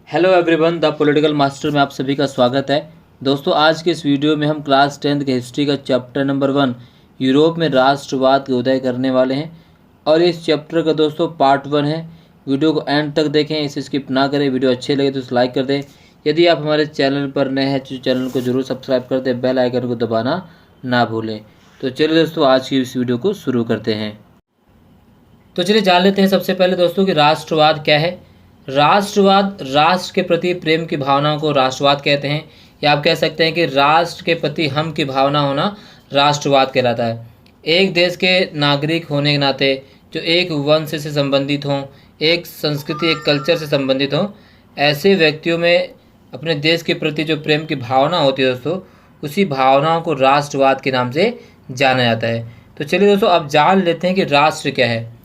Hello everyone, the political master में आप सभी का स्वागत है। दोस्तों, आज के इस वीडियो में हम क्लास 10th के हिस्ट्री का चैप्टर नंबर 1 यूरोप में राष्ट्रवाद के उदय करने वाले हैं और इस चैप्टर का दोस्तों पार्ट 1 है। वीडियो को एंड तक देखें, इसे स्किप ना करें। वीडियो अच्छे लगे तो इसे लाइक कर दें। यदि आप हमारे चैनल पर नए हैं तो चैनल को जरूर सब्सक्राइब कर दें, बेल आइकन को दबाना ना भूलें। तो चलिए दोस्तों, आज की इस वीडियो को शुरू करते हैं। तो चलिए जान लेते हैं सबसे पहले दोस्तों कि राष्ट्रवाद क्या है। राष्ट्रवाद राष्ट्र के प्रति प्रेम की भावना को राष्ट्रवाद कहते हैं, या आप कह सकते हैं कि राष्ट्र के प्रति हम की भावना होना राष्ट्रवाद कहलाता है। एक देश के नागरिक होने के नाते जो एक वंश से संबंधित हों, एक संस्कृति, एक कल्चर से संबंधित हों, ऐसे व्यक्तियों में अपने देश के प्रति जो प्रेम की भावना होती है दोस्तों, उसी भावनाओं को राष्ट्रवाद के नाम से जाना जाता है। तो चलिए दोस्तों, अब जान लेते हैं कि राष्ट्र क्या है।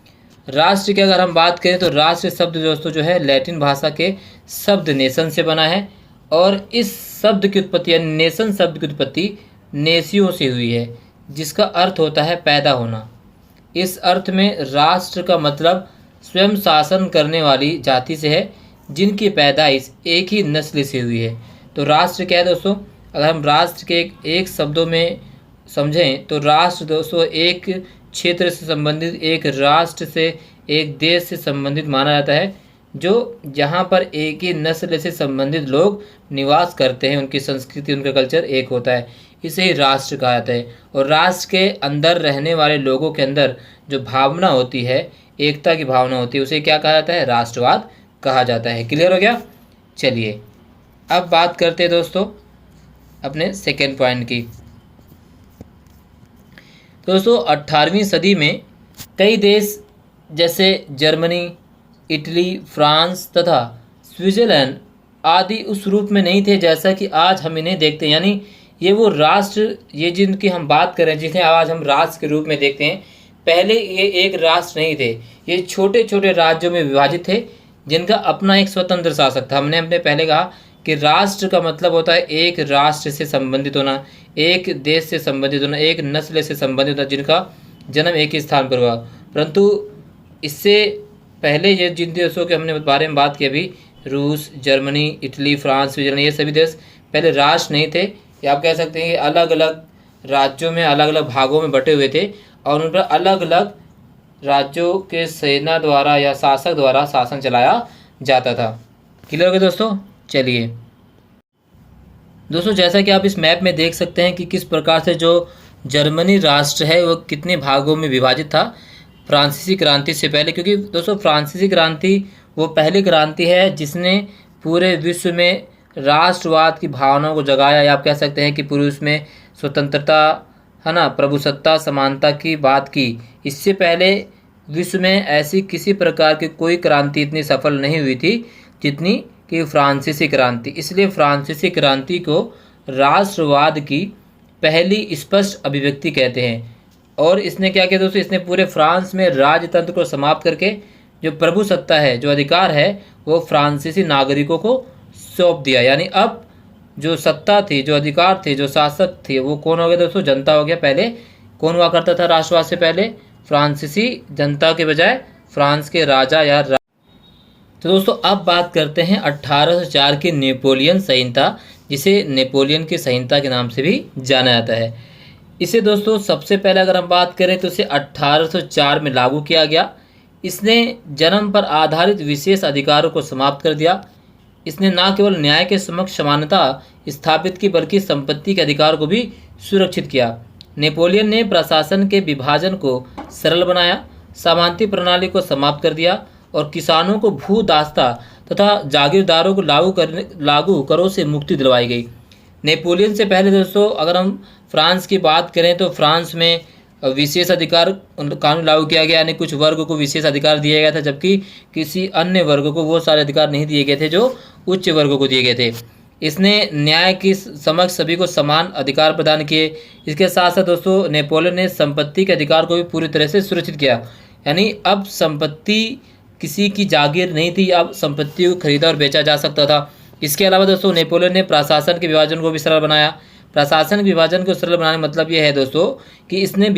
राष्ट्र की अगर हम बात करें तो राष्ट्र शब्द दोस्तों जो है लैटिन भाषा के शब्द नेशन से बना है और इस शब्द की उत्पत्ति यानी नेशन शब्द की उत्पत्ति नेसियों से हुई है, जिसका अर्थ होता है पैदा होना। इस अर्थ में राष्ट्र का मतलब स्वयं शासन करने वाली जाति से है जिनकी पैदाइश एक ही नस्ल से हुई है। तो राष्ट्र क्या है दोस्तों? अगर हम राष्ट्र के एक शब्दों में समझें तो राष्ट्र दोस्तों एक क्षेत्र से संबंधित, एक राष्ट्र से, एक देश से संबंधित माना जाता है जो जहाँ पर एक ही नस्ल से संबंधित लोग निवास करते हैं, उनकी संस्कृति, उनका कल्चर एक होता है, इसे ही राष्ट्र कहा जाता है। और राष्ट्र के अंदर रहने वाले लोगों के अंदर जो भावना होती है, एकता की भावना होती है, उसे क्या कहा जाता है? राष्ट्रवाद कहा जाता है। क्लियर हो गया? चलिए अब बात करते हैं दोस्तों अपने सेकेंड पॉइंट की। दोस्तों 18वीं सदी में कई देश जैसे जर्मनी, इटली, फ्रांस तथा स्विट्जरलैंड आदि उस रूप में नहीं थे जैसा कि आज हम इन्हें देखते हैं। यानी ये वो राष्ट्र, ये जिनकी हम बात करें, जिन्हें आज हम राष्ट्र के रूप में देखते हैं, पहले ये एक राष्ट्र नहीं थे। ये छोटे छोटे राज्यों में विभाजित थे जिनका अपना एक स्वतंत्र शासक था। हमने पहले कहा कि राष्ट्र का मतलब होता है एक राष्ट्र से संबंधित होना, एक देश से संबंधित होना, एक नस्ल से संबंधित होना, जिनका जन्म एक ही स्थान पर हुआ। परंतु इससे पहले ये जिन देशों के हमने बारे में बात की अभी, रूस, जर्मनी, इटली, फ्रांस, स्विट्जरलैंड, ये सभी देश पहले राष्ट्र नहीं थे। या आप कह सकते हैं कि अलग अलग राज्यों में, अलग अलग भागों में बटे हुए थे और उन पर अलग अलग राज्यों के सेना द्वारा या शासक द्वारा शासन चलाया जाता था। क्लियर हो गया दोस्तों? चलिए दोस्तों, जैसा कि आप इस मैप में देख सकते हैं कि किस प्रकार से जो जर्मनी राष्ट्र है वो कितने भागों में विभाजित था फ्रांसीसी क्रांति से पहले। क्योंकि दोस्तों फ्रांसीसी क्रांति वो पहली क्रांति है जिसने पूरे विश्व में राष्ट्रवाद की भावनाओं को जगाया, या आप कह सकते हैं कि पूरे उसमें स्वतंत्रता, है ना, प्रभुसत्ता, समानता की बात की। इससे पहले विश्व में ऐसी किसी प्रकार की कोई क्रांति इतनी सफल नहीं हुई थी जितनी कि फ्रांसीसी क्रांति। इसलिए फ्रांसीसी क्रांति को राष्ट्रवाद की पहली स्पष्ट अभिव्यक्ति कहते हैं। और इसने क्या किया दोस्तों? इसने पूरे फ्रांस में राजतंत्र को समाप्त करके जो प्रभुसत्ता है, जो अधिकार है, वो फ्रांसीसी नागरिकों को सौंप दिया। यानी अब जो सत्ता थी, जो अधिकार थे, जो शासक थे, वो कौन हो गया दोस्तों? जनता हो गया। पहले कौन हुआ करता था राष्ट्रवाद से पहले? फ्रांसीसी जनता के बजाय फ्रांस के राजा या तो दोस्तों अब बात करते हैं 1804 की नेपोलियन संहिता, जिसे नेपोलियन की संहिता के नाम से भी जाना जाता है। इसे दोस्तों सबसे पहले अगर हम बात करें तो इसे 1804 में लागू किया गया। इसने जन्म पर आधारित विशेष अधिकारों को समाप्त कर दिया। इसने न केवल न्याय के समक्ष समानता स्थापित की बल्कि संपत्ति के अधिकार को भी सुरक्षित किया। नेपोलियन ने प्रशासन के विभाजन को सरल बनाया, सामंती प्रणाली को समाप्त कर दिया और किसानों को भू दास्ता तथा जागीरदारों को लागू करों से मुक्ति दिलवाई गई। नेपोलियन से पहले दोस्तों अगर हम फ्रांस की बात करें तो फ्रांस में विशेष अधिकार कानून लागू किया गया, यानी कुछ वर्ग को विशेष अधिकार दिया गया था, जबकि किसी अन्य वर्ग को वो सारे अधिकार नहीं दिए गए थे जो उच्च वर्गों को दिए गए थे। इसने न्याय की समक्ष सभी को समान अधिकार प्रदान किए। इसके साथ साथ दोस्तों नेपोलियन ने संपत्ति के अधिकार को भी पूरी तरह से सुरक्षित किया। यानी अब संपत्ति किसी की जागीर नहीं थी, अब संपत्ति को खरीदा और बेचा जा सकता था। इसके अलावा दोस्तों नेपोलियन ने प्रशासन के विभाजन को भी सरल बनाया। प्रशासन के विभाजन को सरल बनाने का मतलब ये है दोस्तों कि इसने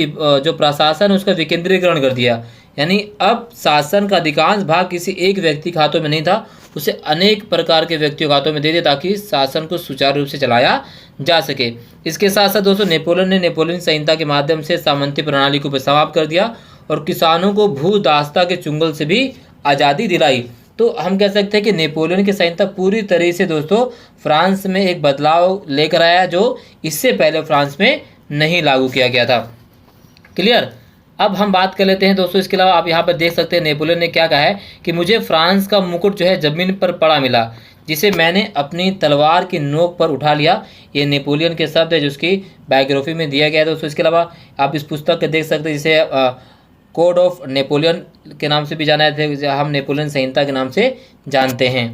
जो प्रशासन है उसका विकेंद्रीकरण कर दिया। यानी अब शासन का अधिकांश भाग किसी एक व्यक्ति के हाथों में नहीं था, उसे अनेक प्रकार के व्यक्तियों के हाथों में दे दिया ताकि शासन को सुचारू रूप से चलाया जा सके। इसके साथ साथ दोस्तों नेपोलियन ने नेपोलियन संहिता के माध्यम से सामंती प्रणाली को समाप्त कर दिया और किसानों को भू दास्ता के चुंगल से भी आज़ादी दिलाई। तो हम कह सकते हैं कि नेपोलियन की संहिता पूरी तरह से दोस्तों फ्रांस में एक बदलाव लेकर आया जो इससे पहले फ्रांस में नहीं लागू किया गया था। क्लियर। अब हम बात कर लेते हैं दोस्तों, इसके अलावा आप यहाँ पर देख सकते हैं नेपोलियन ने क्या कहा है कि मुझे फ्रांस का मुकुट जो है ज़मीन पर पड़ा मिला, जिसे मैंने अपनी तलवार की नोक पर उठा लिया। ये नेपोलियन के शब्द है जो उसकी बायोग्राफी में दिया गया है दोस्तों। इसके अलावा आप इस पुस्तक को देख सकते हैं जिसे कोड ऑफ नेपोलियन के नाम से भी जाना जाता है, हम नेपोलियन संहिता के नाम से जानते हैं।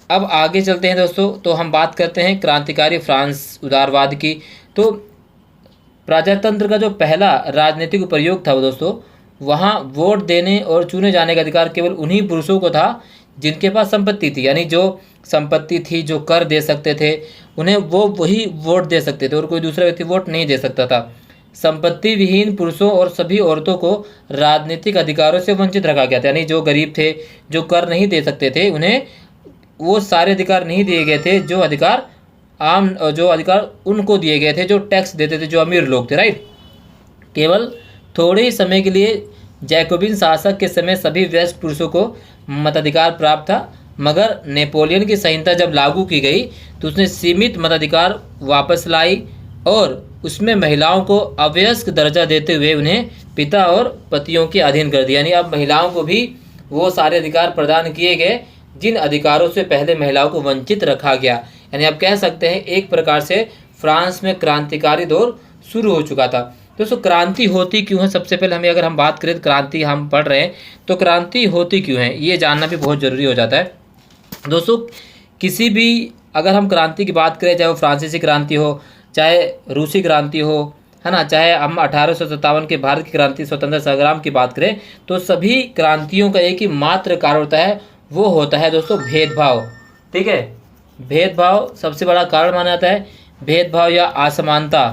अब आगे चलते हैं दोस्तों, तो हम बात करते हैं क्रांतिकारी फ्रांस उदारवाद की। तो प्रजातंत्र का जो पहला राजनीतिक प्रयोग था वो दोस्तों, वहाँ वोट देने और चुने जाने का अधिकार केवल उन्हीं पुरुषों को था जिनके पास संपत्ति थी, यानी जो संपत्ति थी, जो कर दे सकते थे, उन्हें वही वोट दे सकते थे और कोई दूसरा व्यक्ति वोट नहीं दे सकता था। संपत्ति विहीन पुरुषों और सभी औरतों को राजनीतिक अधिकारों से वंचित रखा गया था, यानी जो गरीब थे, जो कर नहीं दे सकते थे, उन्हें वो सारे अधिकार नहीं दिए गए थे जो अधिकार उनको दिए गए थे जो टैक्स देते थे, जो अमीर लोग थे, राइट। केवल थोड़े ही समय के लिए जैकोबिन शासक के समय सभी वयस्क पुरुषों को मताधिकार प्राप्त था, मगर नेपोलियन की संहिता जब लागू की गई तो उसने सीमित मताधिकार वापस लाई और उसमें महिलाओं को अवयस्क दर्जा देते हुए उन्हें पिता और पतियों के अधीन कर दिया। यानी अब महिलाओं को भी वो सारे अधिकार प्रदान किए गए जिन अधिकारों से पहले महिलाओं को वंचित रखा गया। यानी आप कह सकते हैं एक प्रकार से फ्रांस में क्रांतिकारी दौर शुरू हो चुका था। दोस्तों क्रांति होती क्यों है, सबसे पहले हमें अगर हम बात करें क्रांति हम पढ़ रहे हैं तो क्रांति होती क्यों है ये जानना भी बहुत ज़रूरी हो जाता है। दोस्तों किसी भी अगर हम क्रांति की बात करें, चाहे वो फ्रांसीसी क्रांति हो, चाहे रूसी क्रांति हो, है ना, चाहे हम 1857 के भारत की क्रांति स्वतंत्रता संग्राम की बात करें, तो सभी क्रांतियों का एक ही मात्र कारण होता है, वो होता है दोस्तों भेदभाव। ठीक है, भेदभाव सबसे बड़ा कारण माना जाता है, भेदभाव या असमानता,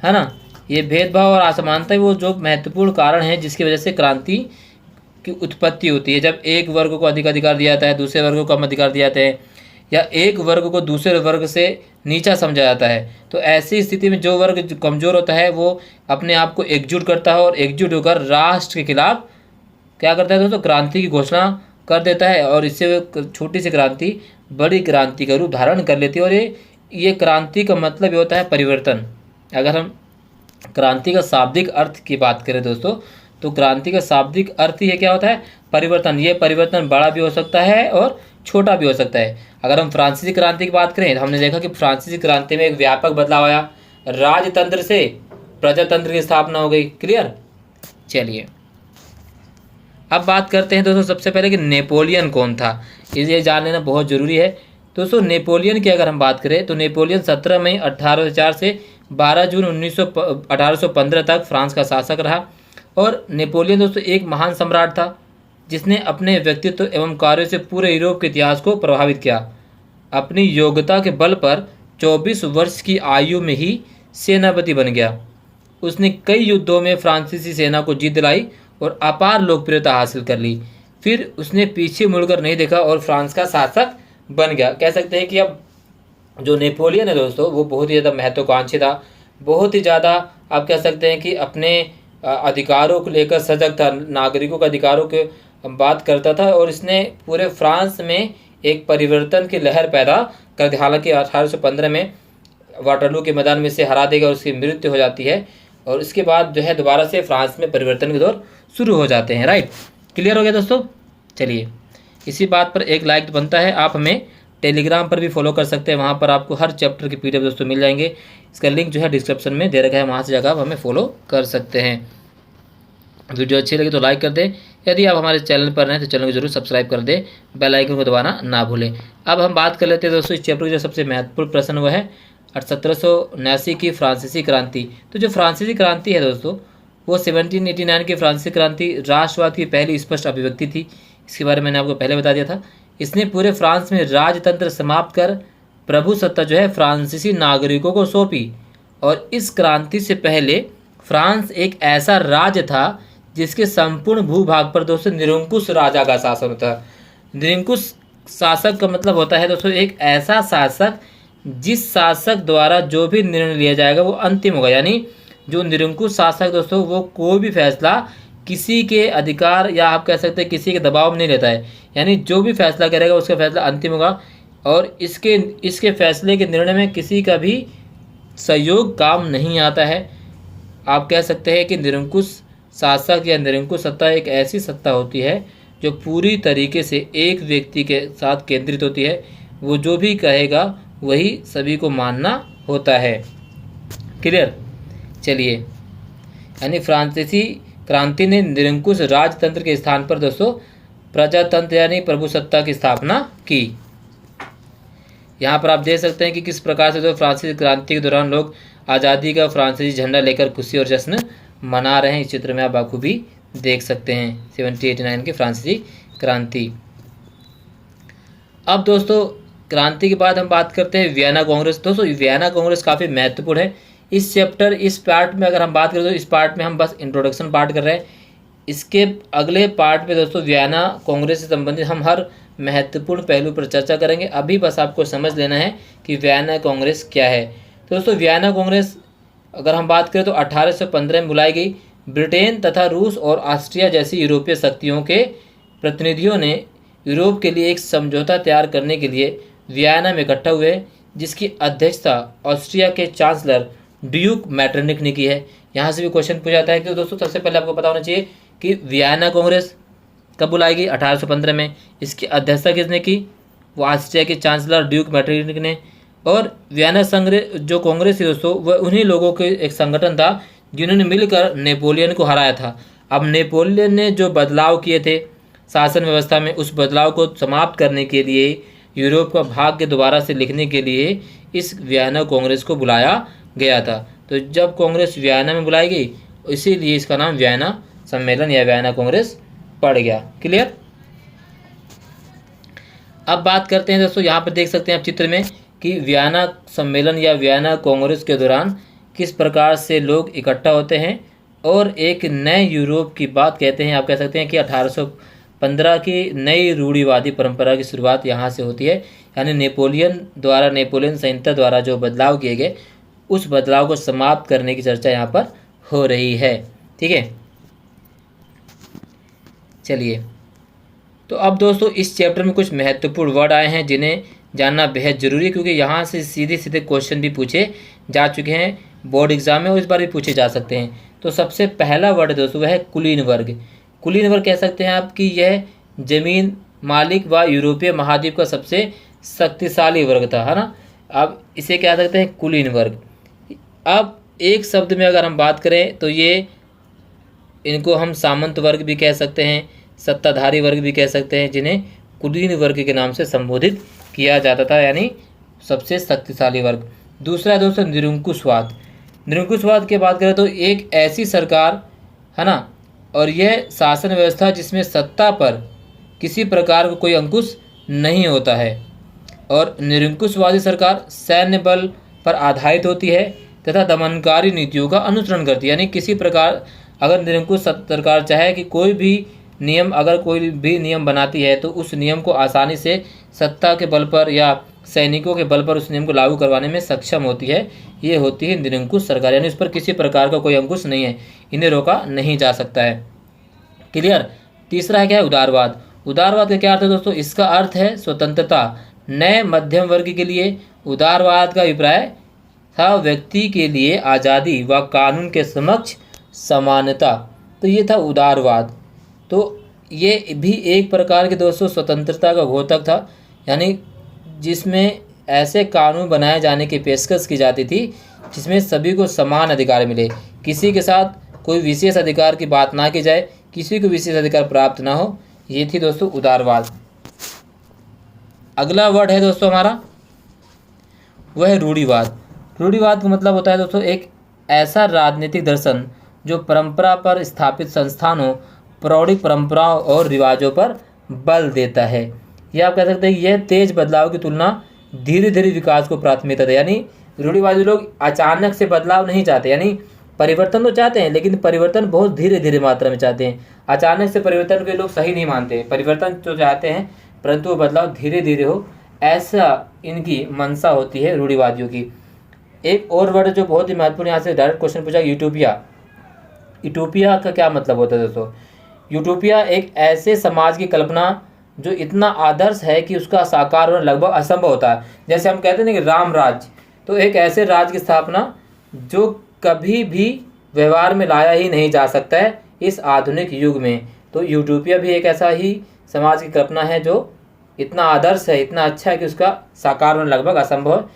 है ना। ये भेदभाव और असमानता वो जो महत्वपूर्ण कारण है जिसकी वजह से क्रांति की उत्पत्ति होती है। जब एक वर्ग को अधिक अधिकार दिया जाता है, दूसरे वर्ग को कम अधिकार दिया जाता है, या एक वर्ग को दूसरे वर्ग से नीचा समझा जाता है, तो ऐसी स्थिति में जो वर्ग जो कमज़ोर होता है वो अपने आप को एकजुट करता है और एकजुट होकर राष्ट्र के खिलाफ क्या करता है दोस्तों, क्रांति की घोषणा कर देता है और इससे छोटी सी क्रांति बड़ी क्रांति का रूप धारण कर लेती है। और ये क्रांति का मतलब ये होता है परिवर्तन। अगर हम क्रांति का शाब्दिक अर्थ की बात करें दोस्तों, तो क्रांति का शाब्दिक अर्थ ये क्या होता है, परिवर्तन। ये परिवर्तन बड़ा भी हो सकता है और छोटा भी हो सकता है। अगर हम फ्रांसीसी क्रांति की बात करें तो हमने देखा कि फ्रांसीसी क्रांति में एक व्यापक बदलाव आया, राजतंत्र से प्रजातंत्र की स्थापना हो गई। क्लियर। चलिए अब बात करते हैं दोस्तों सबसे पहले कि नेपोलियन कौन था, ये जान लेना बहुत ज़रूरी है। दोस्तों नेपोलियन की अगर हम बात करें तो नेपोलियन 17 मई 1804 से 12 जून 1815 तक फ्रांस का शासक रहा। और नेपोलियन दोस्तों एक महान सम्राट था जिसने अपने व्यक्तित्व एवं कार्यों से पूरे यूरोप के इतिहास को प्रभावित किया। अपनी योग्यता के बल पर 24 वर्ष की आयु में ही सेनापति बन गया। उसने कई युद्धों में फ्रांसीसी सेना को जीत दिलाई और अपार लोकप्रियता हासिल कर ली। फिर उसने पीछे मुड़कर नहीं देखा और फ्रांस का शासक बन गया। कह सकते हैं कि अब जो नेपोलियन है दोस्तों वो बहुत ही ज़्यादा महत्वाकांक्षी था, बहुत ही ज़्यादा आप कह सकते हैं कि अपने अधिकारों को लेकर सजग था, नागरिकों के अधिकारों के बात करता था और इसने पूरे फ्रांस में एक परिवर्तन की लहर पैदा कर दी। हालांकि 1815 में वाटरलू के मैदान में से हरा देगा और उसकी मृत्यु हो जाती है और इसके बाद जो है दोबारा से फ्रांस में परिवर्तन के दौर शुरू हो जाते हैं। राइट, क्लियर हो गया दोस्तों। चलिए इसी बात पर एक लाइक बनता है। आप हमें टेलीग्राम पर भी फॉलो कर सकते हैं, वहाँ पर आपको हर चैप्टर की PDF दोस्तों मिल जाएंगे। इसका लिंक जो है डिस्क्रिप्शन में दे रखा है, वहाँ से जाकर आप हमें फॉलो कर सकते हैं। वीडियो अच्छी लगी तो लाइक कर दें, यदि आप हमारे चैनल पर हैं तो चैनल को जरूर सब्सक्राइब कर दें, बेल आइकन को दबाना ना भूलें। अब हम बात कर लेते हैं दोस्तों इस चैप्टर का जो सबसे महत्वपूर्ण प्रश्न वो है 1779 की फ्रांसीसी क्रांति। तो जो फ्रांसीसी क्रांति है दोस्तों वो 1789 की फ्रांसीसी क्रांति राष्ट्रवाद की पहली स्पष्ट अभिव्यक्ति थी। इसके बारे में मैंने आपको पहले बता दिया था। इसने पूरे फ्रांस में राजतंत्र समाप्त कर प्रभु सत्ता जो है फ्रांसीसी नागरिकों को सौंपी। और इस क्रांति से पहले फ्रांस एक ऐसा राज्य था जिसके संपूर्ण भूभाग पर दोस्तों निरंकुश राजा का शासन होता है। निरंकुश शासक का मतलब होता है दोस्तों एक ऐसा शासक जिस शासक द्वारा जो भी निर्णय लिया जाएगा वो अंतिम होगा। यानी जो निरंकुश शासक दोस्तों वो कोई भी फैसला किसी के अधिकार या आप कह सकते हैं किसी के दबाव में नहीं लेता है। यानी जो भी फैसला करेगा उसका फैसला अंतिम होगा और इसके फैसले के निर्णय में किसी का भी सहयोग काम नहीं आता है। आप कह सकते हैं कि निरंकुश शासक या निरंकुश सत्ता एक ऐसी सत्ता होती है जो पूरी तरीके से एक व्यक्ति के साथ केंद्रित होती है। वो जो भी कहेगा वही सभी को मानना होता है। क्लियर? चलिए, यानी फ्रांसीसी क्रांति ने निरंकुश राजतंत्र के स्थान पर दोस्तों प्रजातंत्र यानी प्रभुसत्ता की स्थापना की। यहाँ पर आप देख सकते हैं कि किस प्रकार से जो फ्रांसीसी क्रांति के दौरान लोग आज़ादी का फ्रांसीसी झंडा लेकर खुशी और जश्न मना रहे हैं। इस चित्र में आप बखूबी देख सकते हैं 1789 की फ्रांसीसी क्रांति। अब दोस्तों क्रांति के बाद हम बात करते हैं वियना कांग्रेस। दोस्तों वियना कांग्रेस काफ़ी महत्वपूर्ण है। इस पार्ट में अगर हम बात करें तो इस पार्ट में हम बस इंट्रोडक्शन पार्ट कर रहे हैं। इसके अगले पार्ट में दोस्तों वियना कांग्रेस से संबंधित हम हर महत्वपूर्ण पहलू पर चर्चा करेंगे। अभी बस आपको समझ लेना है कि वियना कांग्रेस क्या है। तो दोस्तों वियना कांग्रेस अगर हम बात करें तो 1815 में बुलाई गई। ब्रिटेन तथा रूस और ऑस्ट्रिया जैसी यूरोपीय शक्तियों के प्रतिनिधियों ने यूरोप के लिए एक समझौता तैयार करने के लिए वियना में इकट्ठा हुए, जिसकी अध्यक्षता ऑस्ट्रिया के चांसलर ड्यूक मैटरनिक ने की है। यहाँ से भी क्वेश्चन पूछा जाता है कि दोस्तों सबसे पहले आपको पता होना चाहिए कि वियना कांग्रेस कब बुलाई गई? 1815 में। इसकी अध्यक्षता किसने की? वो ऑस्ट्रिया के चांसलर ड्यूक मैटरनिक ने। और वियना जो कांग्रेस थी दोस्तों वह उन्हीं लोगों के एक संगठन था जिन्होंने मिलकर नेपोलियन को हराया था। अब नेपोलियन ने जो बदलाव किए थे शासन व्यवस्था में, उस बदलाव को समाप्त करने के लिए यूरोप का भाग्य दोबारा से लिखने के लिए इस वियना कांग्रेस को बुलाया गया था। तो जब कांग्रेस वियना में बुलाई गई इसीलिए इसका नाम वियना सम्मेलन या वियना कांग्रेस पड़ गया। क्लियर? अब बात करते हैं दोस्तों, यहाँ पर देख सकते हैं आप चित्र में कि वियना सम्मेलन या वियना कांग्रेस के दौरान किस प्रकार से लोग इकट्ठा होते हैं और एक नए यूरोप की बात कहते हैं। आप कह सकते हैं कि 1815 की नई रूढ़िवादी परंपरा की शुरुआत यहाँ से होती है। यानी नेपोलियन संहिता द्वारा जो बदलाव किए गए उस बदलाव को समाप्त करने की चर्चा यहाँ पर हो रही है। ठीक है, चलिए। तो अब दोस्तों इस चैप्टर में कुछ महत्वपूर्ण वर्ड आए हैं जिन्हें जानना बेहद जरूरी है, क्योंकि यहाँ से सीधे सीधे क्वेश्चन भी पूछे जा चुके हैं बोर्ड एग्जाम में और इस बार भी पूछे जा सकते हैं। तो सबसे पहला वर्ड है दोस्तों वह है कुलीन वर्ग। कुलीन वर्ग कह सकते हैं आप कि यह जमीन मालिक व यूरोपीय महाद्वीप का सबसे शक्तिशाली वर्ग था, है ना। अब इसे कह सकते हैं कुलीन वर्ग। अब एक शब्द में अगर हम बात करें तो इनको हम सामंत वर्ग भी कह सकते हैं, सत्ताधारी वर्ग भी कह सकते हैं, जिन्हें कुलीन वर्ग के नाम से संबोधित किया जाता था, यानी सबसे शक्तिशाली वर्ग। दूसरा दोस्तों निरंकुशवाद। निरंकुशवाद की बात करें तो एक ऐसी सरकार, है ना, और यह शासन व्यवस्था जिसमें सत्ता पर किसी प्रकार का कोई अंकुश नहीं होता है। और निरंकुशवादी सरकार सैन्य बल पर आधारित होती है तथा दमनकारी नीतियों का अनुसरण करती है। यानी किसी प्रकार अगर निरंकुश सरकार चाहे कि कोई भी नियम बनाती है तो उस नियम को आसानी से सत्ता के बल पर या सैनिकों के बल पर उस नियम को लागू करवाने में सक्षम होती है। ये होती है निरंकुश सरकार, यानी उस पर किसी प्रकार का कोई अंकुश नहीं है, इन्हें रोका नहीं जा सकता है। क्लियर? तीसरा है क्या है? उदारवाद। उदारवाद का क्या अर्थ है दोस्तों? इसका अर्थ है स्वतंत्रता। नए मध्यम वर्ग के लिए उदारवाद का अभिप्राय था व्यक्ति के लिए आज़ादी व कानून के समक्ष समानता। तो ये था उदारवाद। तो ये भी एक प्रकार के दोस्तों स्वतंत्रता का घोतक था, यानी जिसमें ऐसे कानून बनाए जाने की पेशकश की जाती थी जिसमें सभी को समान अधिकार मिले, किसी के साथ कोई विशेष अधिकार की बात ना की जाए, किसी को विशेष अधिकार प्राप्त ना हो। ये थी दोस्तों उदारवाद। अगला वर्ड है दोस्तों हमारा वह है रूढ़िवाद। रूढ़िवाद का मतलब होता है दोस्तों एक ऐसा राजनीतिक दर्शन जो परंपरा पर स्थापित संस्थानों, पौराणिक परंपराओं और रिवाजों पर बल देता है। यह आप कह सकते हैं यह तेज बदलाव की तुलना धीरे धीरे विकास को प्राथमिकता दे। यानी रूढ़िवादी लोग अचानक से बदलाव नहीं चाहते, यानी परिवर्तन तो चाहते हैं, लेकिन परिवर्तन बहुत धीरे धीरे मात्रा में चाहते हैं। अचानक से परिवर्तन के लोग सही नहीं मानते, परिवर्तन तो चाहते हैं परंतु वो बदलाव धीरे धीरे हो, ऐसा इनकी मंशा होती है रूढ़िवादियों की। एक और वर्ड जो बहुत ही महत्वपूर्ण, यहाँ से डायरेक्ट क्वेश्चन पूछा, यूटोपिया। यूटोपिया का क्या मतलब होता है दोस्तों? यूटोपिया एक ऐसे समाज की कल्पना जो इतना आदर्श है कि उसका साकार होना लगभग असंभव होता है। जैसे हम कहते हैं ना कि राम राज्य, तो एक ऐसे राज्य की स्थापना जो कभी भी व्यवहार में लाया ही नहीं जा सकता है इस आधुनिक युग में। तो यूटोपिया भी एक ऐसा ही समाज की कल्पना है जो इतना आदर्श है, इतना अच्छा है कि उसका साकार होना लगभग असंभव,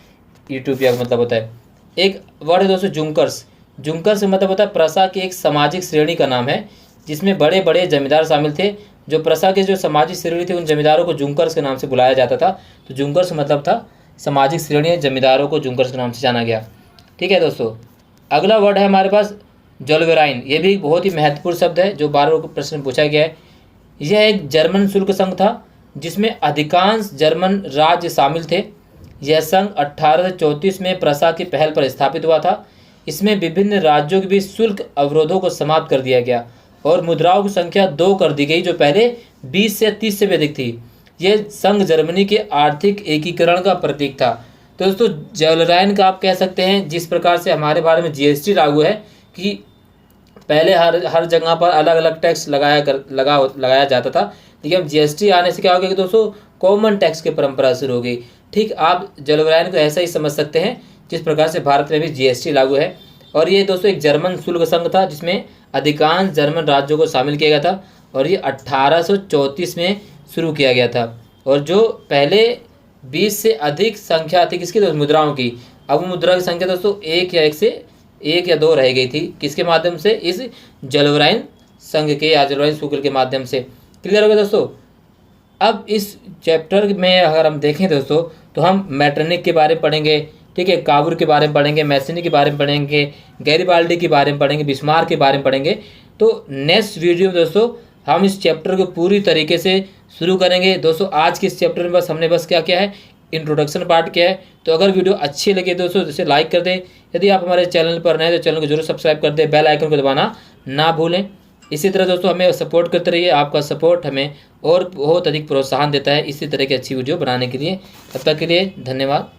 यूटोपिया का मतलब होता है। एक वर्ड है दोस्तों जुंकर्स। जुंकर्स का मतलब होता है प्रसा की एक सामाजिक श्रेणी का नाम है, जिसमें बड़े बड़े जमींदार शामिल थे। जो प्रसा के जो सामाजिक श्रेणी थी उन जमींदारों को जुंकर्स के नाम से बुलाया जाता था। तो जुंकर्स मतलब था सामाजिक श्रेणी, जमींदारों को जुंकर्स के नाम से जाना गया। ठीक है दोस्तों, अगला वर्ड है हमारे पास जोलवेराइन। ये भी बहुत ही महत्वपूर्ण शब्द है जो 12 को प्रश्न पूछा गया है। यह एक जर्मन शुल्क संघ था जिसमें अधिकांश जर्मन राज्य शामिल थे। यह संघ 1834 में प्रसा की पहल पर स्थापित हुआ था। इसमें विभिन्न राज्यों के बीच शुल्क अवरोधों को समाप्त कर दिया गया और मुद्राओं की संख्या 2 कर दी गई, जो पहले 20 से 30 से भी अधिक थी। यह संघ जर्मनी के आर्थिक एकीकरण का प्रतीक था। तो दोस्तों जोलवेराइन का आप कह सकते हैं, जिस प्रकार से हमारे भारत में जीएसटी लागू है कि पहले हर जगह पर अलग अलग टैक्स लगाया जाता था, लेकिन अब जीएसटी आने से क्या हो गया कि दोस्तों कॉमन टैक्स की परंपरा शुरू हो गई। ठीक, आप जोलवेराइन को ऐसा ही समझ सकते हैं जिस प्रकार से भारत में भी जीएसटी लागू है। और ये दोस्तों एक जर्मन शुल्क संघ था जिसमें अधिकांश जर्मन राज्यों को शामिल किया गया था और ये 1834 में शुरू किया गया था। और जो पहले 20 से अधिक संख्या थी किसकी, दोस्तों मुद्राओं की, अब वो मुद्रा की संख्या दोस्तों एक या दो रह गई थी। किसके माध्यम से? इस जोलवेराइन संघ के या जोलवेराइन शुल्क के माध्यम से। क्लियर हो गया दोस्तों? अब इस चैप्टर में अगर हम देखें दोस्तों तो हम मैटरनिक के बारे में पढ़ेंगे, ठीक है, काबूर के बारे में पढ़ेंगे, मैसनी के बारे में पढ़ेंगे, गैरिबाल्डी के बारे में पढ़ेंगे, बिस्मार्क के बारे में पढ़ेंगे। तो नेक्स्ट वीडियो में दोस्तों हम इस चैप्टर को पूरी तरीके से शुरू करेंगे। दोस्तों आज के इस चैप्टर में हमने क्या किया है, इंट्रोडक्शन पार्ट किया है। तो अगर वीडियो अच्छी लगे दोस्तों तो इसे लाइक कर दें। यदि आप हमारे चैनल पर नए तो चैनल को जरूर सब्सक्राइब कर दें, बेल आइकन को दबाना ना भूलें। इसी तरह दोस्तों हमें सपोर्ट करते रहिए, आपका सपोर्ट हमें और बहुत अधिक प्रोत्साहन देता है इसी तरह की अच्छी वीडियो बनाने के लिए। तब तक के लिए धन्यवाद।